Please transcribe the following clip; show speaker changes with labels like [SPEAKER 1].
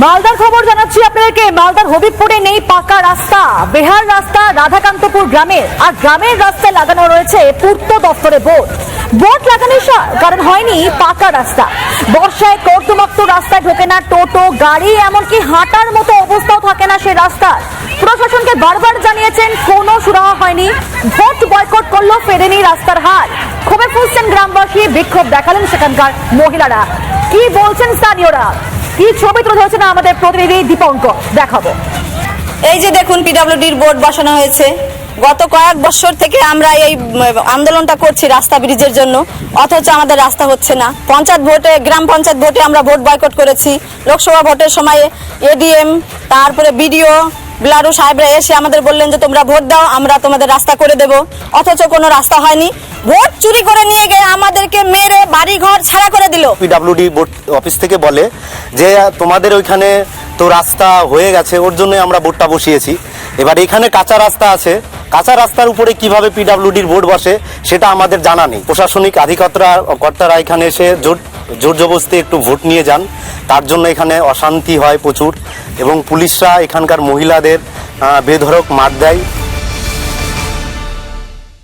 [SPEAKER 1] মালদার খবর জানাচ্ছি আপনাদেরকে। মালদার হবিবপুরে নেই পাকা রাস্তা, বেহাল রাস্তা রাধাকান্তপুর গ্রামের। আর গ্রামের রাস্তায় লাগানো রয়েছে পূর্ত দপ্তরে বোর্ড। বোর্ড লাগানোর কারণ হয়নি পাকা রাস্তা। বর্ষায় কর্দমাক্ত রাস্তায় ঢোকে না টোটো, গাড়ি, এমনকি হাঁটার মতো অবস্থাও থাকে না সে রাস্তার। প্রশাসনকে বারবার জানিয়েছেন, কোনো সুরাহা হয়নি। ভোট বয়কট করলো, ফেরেনি রাস্তার হাল। ক্ষোভে ফুঁসছেন গ্রামবাসী, বিক্ষোভ দেখালেন সেখানকার মহিলারা। কি বলছেন স্থানীয়রা, কি ছবি তুলে ধরেছে না আমাদের প্রতিনিধি দীপঙ্কর, দেখাবো।
[SPEAKER 2] এই যে দেখুন, পিডব্লিউডির বোর্ড বসানো হয়েছে। গত কয়েক বছর থেকে আমরা এই আন্দোলনটা করছি রাস্তা ব্রিজের জন্য, অথচ আমাদের রাস্তা হচ্ছে না। পঞ্চায়েত ভোটে, গ্রাম পঞ্চায়েত ভোটে আমরা ভোট বয়কট করেছি। লোকসভা ভোটের সময় এডিএম, তারপরে বিডিও, ব্লাডু সাহেবরা এসে আমাদের বললেন যে তোমরা ভোট দাও, আমরা তোমাদের রাস্তা করে দেব, অথচ কোনো রাস্তা হয়নি। ভোট চুরি করে নিয়ে গিয়ে আমাদেরকে মেরে বাড়ি ঘর ছাড়া করে দিল।
[SPEAKER 3] পিডব্লিউডি বোর্ড অফিস থেকে বলে যে তোমাদের ওইখানে তো রাস্তা হয়ে গেছে, ওর জন্য আমরা বোর্ডটা বসিয়েছি। এবার এখানে কাঁচা রাস্তা আছে, কাঁচা রাস্তার উপরে কিভাবে পিডব্লিউডির বোর্ড বসে সেটা আমাদের জানা নেই। প্রশাসনিক কর্তারা এখানে এসে জোর জবরদস্তি একটু ভোট নিয়ে যান, তার জন্য এখানে অশান্তি হয় প্রচুর, এবং পুলিশরা এখানকার মহিলাদের বেধড়ক মার দেয়।